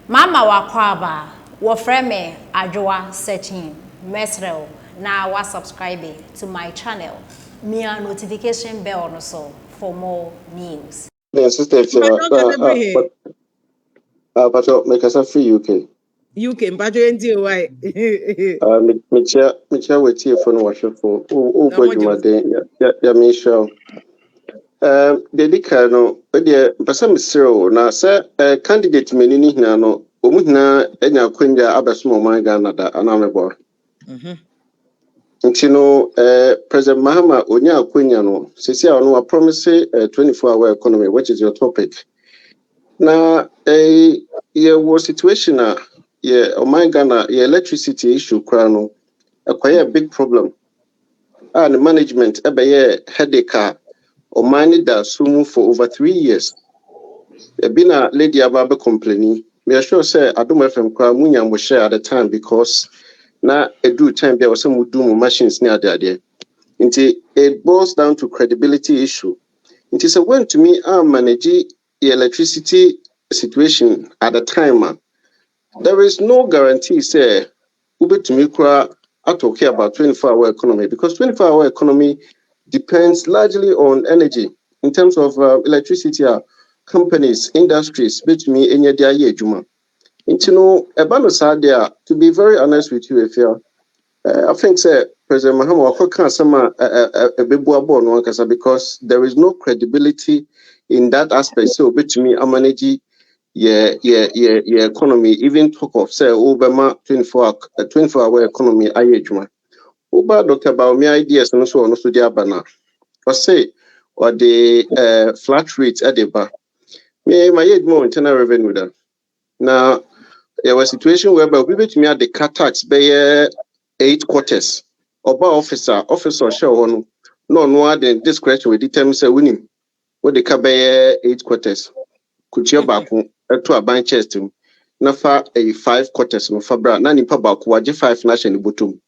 Mama wakwaba wofreme adwoa searching mesrel na wa subscribe to my channel. Mia notification bell no so for more news. The sister but make us free UK. UK mbajo enti why. Me chair with you for no worship for go juma den ya me show. Dedika no de pesa misero na say candidate meni ni hina no omu hina enya kwanja abeso mo man Ghana da anamebo. Nti no President Mahama onya akwanya no sisi a no promise 24-hour economy, which is your topic. Na was situation oh my Ghana electricity issue krano a big problem. And the management headache or money that sumu for over 3 years. Been a lady about complaining. We are sure say I don't FM kra munya was share at the time because na do time there was some do machines near there. It boils down to credibility issue. It is a when to me manage the electricity situation at the time. There is no guarantee say ube to me I talk here about 24-hour economy because 24-hour economy depends largely on energy in terms of electricity companies, industries, which me any day juma. You know, to be very honest with you, if you I think say President Mahama can't some a because there is no credibility in that aspect. So which me I manage economy, even talk of say Obama 24-hour economy ayejuma. Oba Dr. Baumi ideas and so on so diabana. Or say or the flat rate at the bar. Me my more internal revenue there. Now there was a situation whereby we bet me at the car tax by 8 quarters. Oba officer show on no than discretion with determine say winning. What the car by 8 quarters. Could you back to a bank chest na fa 5 quarters no fabra na nipa baako waje 5 national bottom.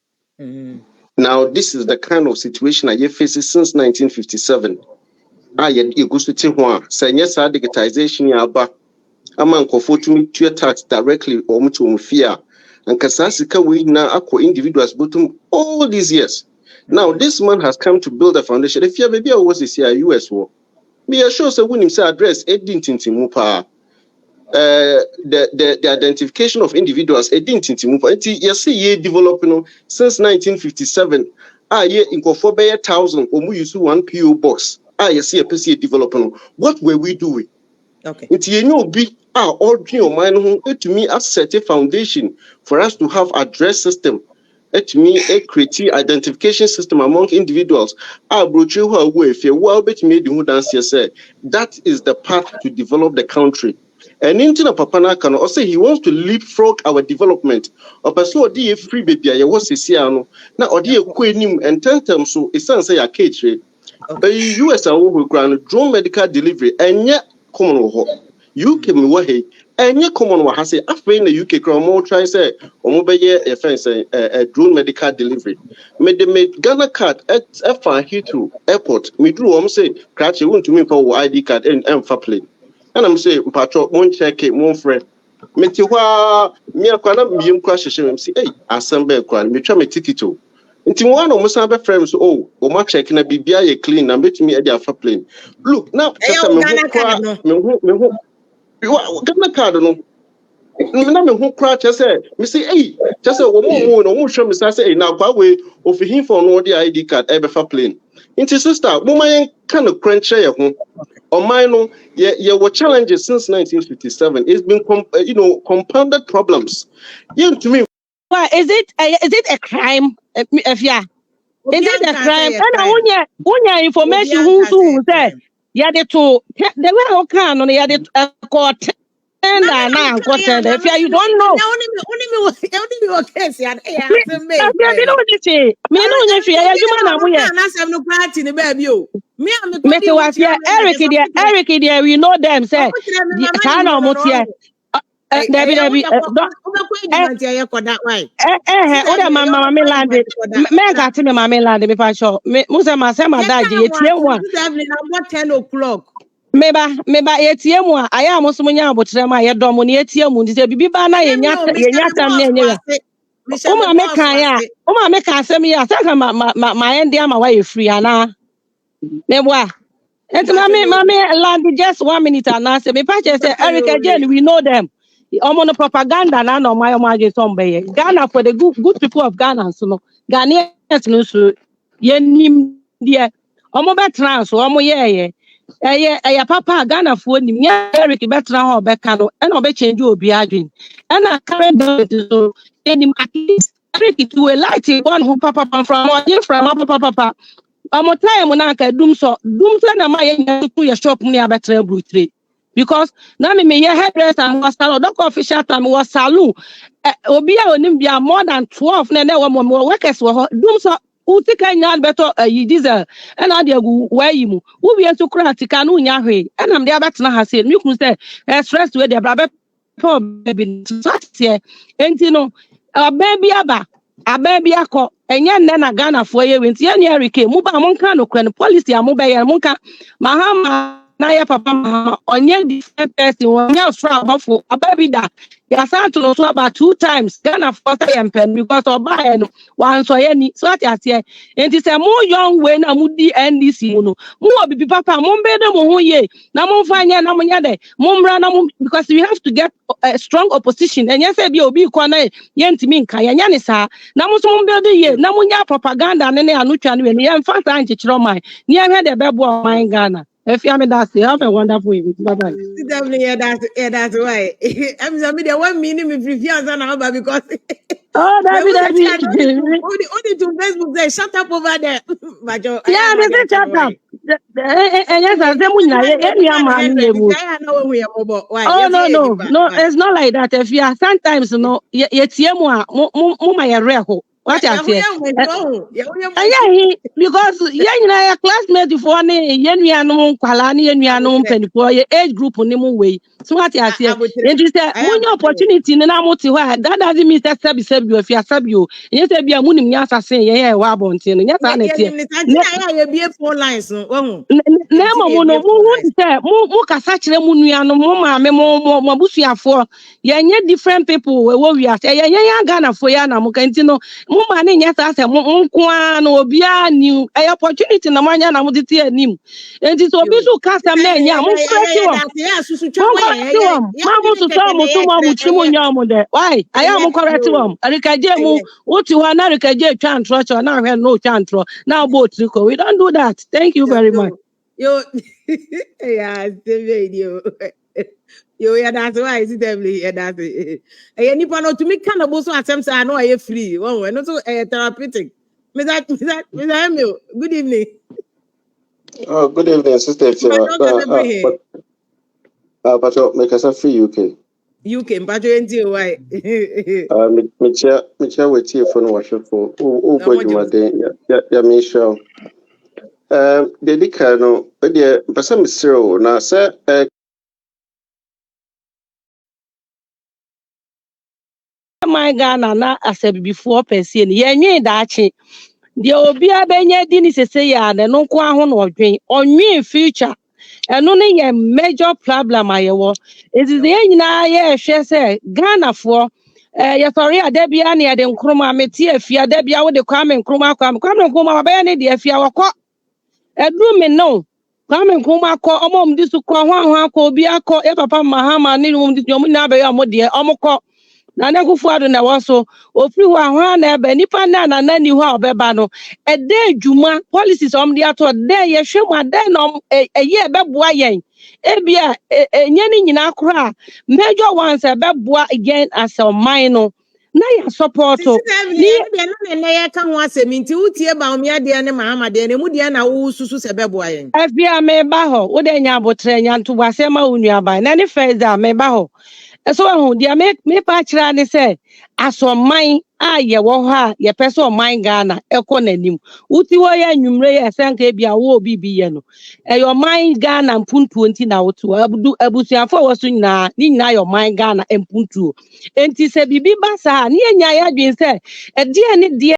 Now this is the kind of situation I faces since 1957. You go to ho say yes digitization ya ba ama nkofo tumi tue tax directly or mu to mfia and kasasika we na akọ individuals bottom all these years. Now this man has come to build a foundation. If you baby was this year US war. Me assure say when him say address edintintimu pa the identification of individuals edintintimu pa you see ye developing since 1957 ye inkofo be 1,000 omu use 1 PO box you see a PC developing. What were we doing? Okay. It's you be all dream mind to me as set a foundation for us to have address system. To me a create identification system among individuals. Broach who are way if you well bet me the who dance say that is the path to develop the country. And into Papana can also he wants to leapfrog our development. Or pursue a free baby I was a now or dear queen and 10 terms so it sounds say a cage. US are ground drone medical delivery and yet common UK me wa hey enye common wa hase afei na UK kra mo try say omo be ye a fence a drone medical delivery me Ghana card at Heathrow airport me drew omo say crash won to me for ID card and for plane and I'm say mpatro mon check it mon friend me ti hwa me akwana miyem kwa hyehyem say hey assemble kwa me twa me ticket o nti mo na omo san be frame so o ma check na bibia ye clean na betimi e dey afa plane look now just me ho Ghana card no na me ho kra che say me say hey che say wo mo no mo hwe me say hey na kwa we ofi hin for no the ID card e be fa plane into sister mo man kind of crunch ye ho o man no ye were challenges since 1957. It's been compounded problems to me. Well, is it a crime if yeah is it a crime and unya information who said yeah the to the way can on the court and now if you don't know only case ya me know this me know if you na mo ya na sem no party ni ba bi o me am me to was here Eric there we know them say can no mo tie Debbie mama me land me got me land me pa show me musa ma say my dad you tie one 10 o'clock meba yetie mu a aya mo so munya abotre ma ye dom ne yetie mu ndi se bibi ba na ye nya tam na enye ya uma me kan asem ya saka ma ye ndi ama wa ye free ana meboa enti mame land just 1 minute ana se me pa che say Eric again we know them omo no propaganda na no my age somebody Ghana for the good people of Ghana so no Ghanaians no so ye nim dia omo betra so omo ye papa Ghana for nim ya Eric betra ho beka no e no be change obi adwin e na current so nim at least Eric to a light one who papa from papa omo time na ka dum so na ma ye to your shop ni abetra brutre because na me hairdresser and was salon don't official time was salon obi a onim bia more than 12 na we workers wo dum so utika nya beto yi diesel and na dey go where you mu wo bi enso kratika na unya hwe and am dey abetena ha say me kunu say stress we dey bra be baby so enti no baby aba ababi akọ enye nne na Ghana fo ye wenti ye ne Eric mu ba mo nka no kran policy amu be ye mo nka mahama na ya papa mahama onye different person onye fra abafo ababi da ya start to so about 2 times Ghana for say pen because oba ye no wan so ye ni so atiate enti say mo young way na mu di NDC mu no mu obibi papa mo be de mo ho ye na mo fa anya na mo nya de mo mra na mo because we have to get a strong opposition enye say bi obi ko na ye ntimi nka ye nya ni sa na mo so mo be de ye na mo nya propaganda ne anu twa ne ye mfa sa nchechiro man ne ye hwe de bebo man Ghana if you that's it. Have a wonderful evening. Bye-bye. Definitely, that's why. I'm sorry, the 1 minute me prefer now because oh, only to Facebook say shut up over there. Yeah, they say shut up. Yes, I no, it's not like that. If you are sometimes no, what I say? Because yeah, classmate for ne yenuanom kwala ne yenuanom penifo ye age group ne mu way. So what I say? And you say when your opportunity na mo ti ho that doesn't mean that sabi if you sabi o. You say bia munim nya asase ye wa bonte no. Nya sa na tie. Na be 4 lines no. Na mo no mo say mo kasa kire mu nuanom mo maame mo busuafo. Ye nye different people we wi ase. Ye Ghana fo ya na mo kanti no mo ma ne nya sa mo nko na obi a new opportunity na manya na mo tete anim enti so obi so kasa na nya mo kwati wo ma mo so mo chimo nya mo de why aya mo kwati wo arikaje mu oti ho na arikaje twa antro na hwe no twa antro na boat ko we don't do that. Thank you very much. Yo yeah the video yo yeah that's why is definitely yeah that's nipa no to me kind of so attempt I know I free one way no so therapeutic. Mr. Emil, good evening. Oh, good evening, Sister. Pacho, make us a free UK. UK, Pacho, NTO, why? Micha, wait here for no worship for. Oh, good, my day. Yeah, Michelle. The no, but the person is zero. Now, sir, my Ghana na asabi before person. Ye nyi dachi. The obi abenye di ni sese ya na no kwa ho no odwen onwen future eno ne ye major problem ayewo it is the nyina ye hwe se Ghana fo ye sorry adabia na ye de nkroma meti afia adabia wo de kwame nkroma ba ne de afia wako edu me no kwame nkroma ko omom di su ko ho akọ obi akọ e papa mahama ni mum di omu na ba ya mo de omukọ na Nekufuado na waso ofri ho ahwa na ebe nipa na nani ho obeba no ede adwuma policies omde ato de ye hwemu ade no eye beboa yen ebia enye ni nyina akora major ones beboa again as a minor na ya support ni de na ye ka ho aseminti utie ba omia de ne mahama de ne mu de na wo susu se beboa yen afia me ba ho wo de nya abotre nya nto wase ma onua ban na ne first da me ba ho so who dia me pa kira ne say asoman a ye wo ha ye pese oman Ghana ekọ nanim uti wo ya nwumre ye senka bia wo bibi ye no your mind Ghana mpuntu enti na wotu abusuafo wo so nyina ni nyina your mind Ghana mpuntu enti se bibi ba sa ne nya ya dwen say e de ne de